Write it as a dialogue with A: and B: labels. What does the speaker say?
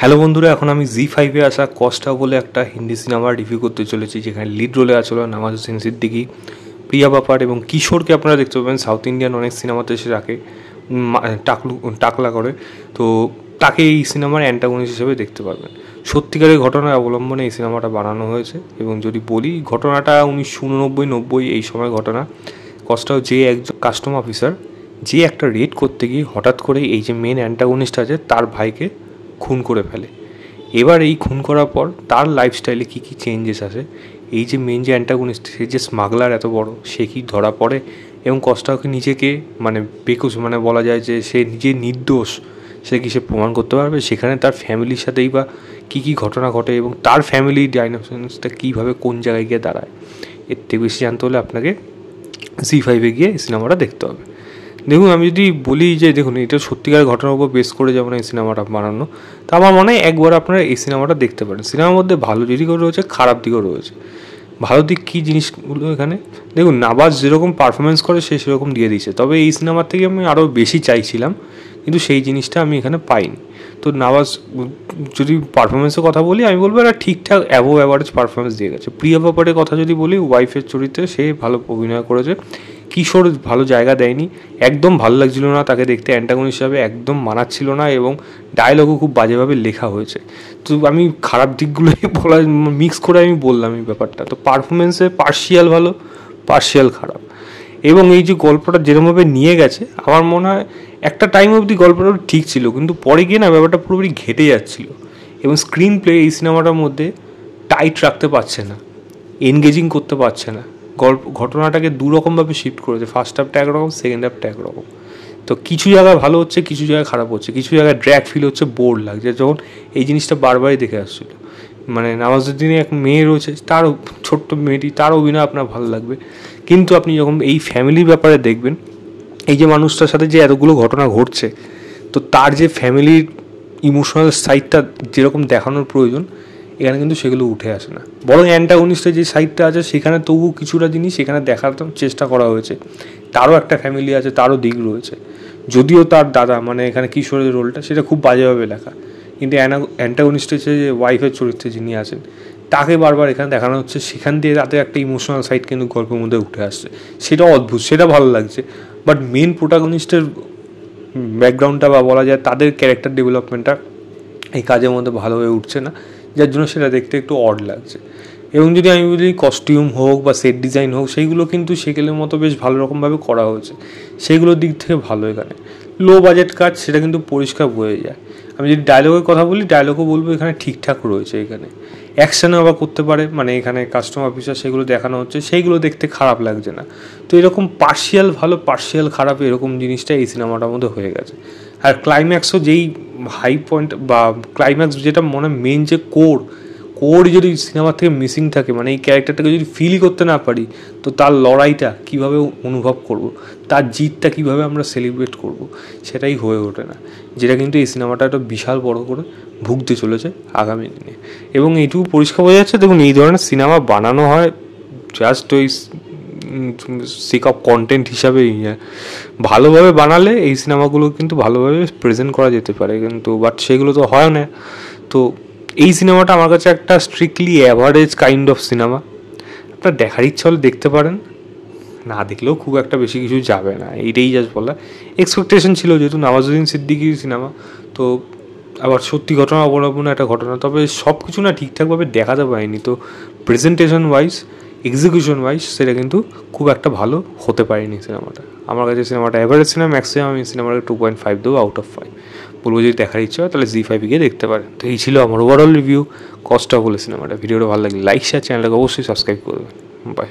A: Hello বন্ধুরা, এখন আমি জি5-এ আসা কস্টা বলে একটা হিন্দি সিনেমা রিভিউ করতে চলেছি, যেখানে লিড রোলে আছে নওয়াজুদ্দিন সিদ্দিকী, প্রিয়া বাপার এবং কিশোরকে আপনারা দেখতে পাবেন। সাউথ ইন্ডিয়ান অনেক সিনেমাতে এসে রাখে টাকলা করে, তো তাকে এই সিনেমার অ্যান্টাগনিস্ট হিসেবে দেখতে পারবেন। সত্যিকারের ঘটনার অবলম্বনে এই সিনেমাটা বানানো হয়েছে এবং যদি বলি ঘটনাটা 1989-90 এই সময় ঘটনা। কস্টাও যে একজন কাস্টম অফিসার, যে একটা রেড করতে গিয়ে হঠাৎ করে এই যে মেন অ্যান্টাগনিস্ট আছে তার ভাইকে খুন করে ফেলে। এবার এই খুন করার পর তার লাইফস্টাইলে কী কী চেঞ্জেস আসে, এই যে মেন যে অ্যান্টাগনিস্ট, সে যে স্মাগলার এত বড়, সে কি ধরা পড়ে এবং কস্টাকে নিজেকে বেকুশ বলা যায় যে সে নিজে নির্দোষ, সে কি সে প্রমাণ করতে পারবে। সেখানে তার ফ্যামিলির সাথেই বা কী কী ঘটনা ঘটে এবং তার ফ্যামিলি ডাইনামিক্সটা কীভাবে কোন জায়গায় গিয়ে দাঁড়ায়, এর থেকে বেশি জানতে হলে আপনাকে জি5-এ গিয়ে এই সিনেমাটা দেখতে হবে। দেখুন, আমি যদি বলি যে দেখুন এটা সত্যিকার ঘটনার উপর বেস করে যেমন এই সিনেমাটা বানানো, তা আমার মনে হয় একবার আপনারা এই সিনেমাটা দেখতে পারেন। সিনেমার মধ্যে ভালো দিকও রয়েছে, খারাপ দিকও রয়েছে। ভালো দিক কী জিনিসগুলো এখানে দেখুন, নাবাজ যেরকম পারফরমেন্স করে সে সেরকম দিয়ে দিয়েছে, তবে এই সিনেমার থেকে আমি আরও বেশি চাইছিলাম, কিন্তু সেই জিনিসটা আমি এখানে পাইনি। তো নাবাজ যদি পারফরমেন্সের কথা বলি, আমি বলবো একটা ঠিকঠাক অ্যাবোভ অ্যাভারেজ পারফরমেন্স দিয়ে গেছে। প্রিয়া বাপারের কথা যদি বলি, ওয়াইফের চরিত্রে সে ভালো অভিনয় করেছে। কিশোর ভালো জায়গা দেয়নি, একদম ভালো লাগছিল না তাকে দেখতে, অ্যান্টাগনিস্ট হিসাবে একদম মানাচ্ছিল না এবং ডায়লগও খুব বাজেভাবে লেখা হয়েছে। তো আমি খারাপ দিকগুলোই মিক্স করে আমি বললাম এই ব্যাপারটা। তো পারফরমেন্সে পার্শিয়াল ভালো, পার্শিয়াল খারাপ। এবং এই যে গল্পটা যেরকমভাবে নিয়ে গেছে, আমার মনে হয় একটা টাইম অবধি গল্পটা ঠিক ছিল, কিন্তু পরে গিয়ে না ব্যাপারটা পুরোপুরি ঘেটে যাচ্ছিল এবং স্ক্রিন প্লে এই সিনেমাটার মধ্যে টাইট রাখতে পারছে না, এনগেজিং করতে পারছে না। ঘটনাটাকে দুরকমভাবে শিফট করেছে, ফার্স্ট হাফটা একরকম, সেকেন্ড হাফটা একরকম। তো কিছু জায়গায় ভালো হচ্ছে, কিছু জায়গায় খারাপ হচ্ছে, কিছু জায়গায় ড্র্যাগ ফিল হচ্ছে, বোর লাগছে। যখন এই জিনিসটা বারবারই দেখে আসছিলো, নওয়াজুদ্দিনের এক মেয়ে রয়েছে, তার ছোট্ট মেয়েটি, তার অভিনয় আপনার ভালো লাগবে, কিন্তু আপনি যখন এই ফ্যামিলির ব্যাপারে দেখবেন, এই যে মানুষটার সাথে যে এতগুলো ঘটনা ঘটছে, তো তার যে ফ্যামিলির ইমোশনাল সাইডটা যেরকম দেখানোর প্রয়োজন, এখানে কিন্তু সেগুলো উঠে আসে না। বরং অ্যান্টাগনিস্টের যে সাইডটা আছে সেখানে তবু কিছুটা জিনিস এখানে দেখার চেষ্টা করা হয়েছে। তারও একটা ফ্যামিলি আছে, তারও দিক রয়েছে, যদিও তার দাদা এখানে কিশোরের রোলটা সেটা খুব বাজেভাবে লেখা, কিন্তু অ্যান্টাগনিস্টের যে ওয়াইফের চরিত্রে যিনি আছেন তাকে বারবার এখানে দেখানো হচ্ছে, সেখান দিয়ে তাদের একটা ইমোশনাল সাইড কিন্তু গল্পের মধ্যে উঠে আসছে, সেটা অদ্ভুত, সেটা ভালো লাগছে। বাট মেন প্রোটাগনিস্টের ব্যাকগ্রাউন্ডটা বা বলা যায় তাদের ক্যারেক্টার ডেভেলপমেন্টটা এই কাজের মধ্যে ভালো হয়ে উঠছে না, যার জন্য সেটা দেখতে একটু অড লাগছে। এবং যদি আমি বলি কস্টিউম হোক বা সেট ডিজাইন হোক, সেইগুলো কিন্তু সেকেলের মতো বেশ ভালো রকমভাবে করা হয়েছে, সেইগুলোর দিক থেকে ভালো। এখানে লো বাজেট কাজ, সেটা কিন্তু পরিষ্কার বোঝা যায়। আমি যদি ডায়লগের কথা বলি, ডায়লগও বলবো এখানে ঠিকঠাক রয়েছে। এখানে অ্যাকশানও আবার করতে পারে, এখানে কাস্টম অফিসার সেগুলো দেখানো হচ্ছে, সেইগুলো দেখতে খারাপ লাগছে না। তো এরকম পার্শিয়াল ভালো, পার্শিয়াল খারাপ, এরকম জিনিসটা এই সিনেমাটার মধ্যে হয়ে গেছে। আর ক্লাইম্যাক্সও যেই হাই পয়েন্ট বা ক্লাইম্যাক্স যেটা মেন যে কোর যদি সিনেমার থেকে মিসিং থাকে, এই ক্যারেক্টারটাকে যদি ফিলই করতে না পারি, তো তার লড়াইটা কীভাবে অনুভব করব, তার জিতটা কীভাবে আমরা সেলিব্রেট করব, সেটাই হয়ে ওঠে না, যেটা কিন্তু এই সিনেমাটা একটা বিশাল বড় করে ভুগতে চলেছে আগামী দিনে। এবং এইটুকু পরিষ্কার বোঝা যাচ্ছে, দেখুন এই ধরনের সিনেমা বানানো হয় জাস্ট ওই সিক অফ কন্টেন্ট হিসাবেই। ভালোভাবে বানালে এই সিনেমাগুলো কিন্তু ভালোভাবে প্রেজেন্ট করা যেতে পারে, কিন্তু বাট সেগুলো তো হয় না। তো এই সিনেমাটা আমার কাছে একটা strictly average kind of cinema. আপনার দেখার ইচ্ছা হলে দেখতে পারেন, না দেখলেও খুব একটা বেশি কিছু যাবে না, এইটাই জাস্ট বলা। এক্সপেকটেশন ছিল যেহেতু নওয়াজুদ্দিন সিদ্দিকীর সিনেমা, তো আবার সত্যি ঘটনা অবলম্বনে একটা ঘটনা, তবে সব কিছু না ঠিকঠাকভাবে দেখাতে পারিনি। তো প্রেজেন্টেশন ওয়াইজ, এক্সিকিউশন ওয়াইজ সেটা কিন্তু খুব একটা ভালো হতে পারেনি সিনেমাটা। আমার কাছে সিনেমাটা অ্যাভারেজ সিনেমা, ম্যাক্সিমাম আমি সিনেমাটা 2.5 দেবো আউট অফ 5। বলবো যদি দেখার ইচ্ছা হয় তাহলে জি5 গিয়ে দেখতে পারেন। তো এই ছিল আমার ওভারঅল রিভিউ কস্টা বলে সিনেমাটা। ভিডিওটা ভালো লাগলে লাইক শেয়ার, চ্যানেলটাকে অবশ্যই সাবস্ক্রাইব করবেন। বাই।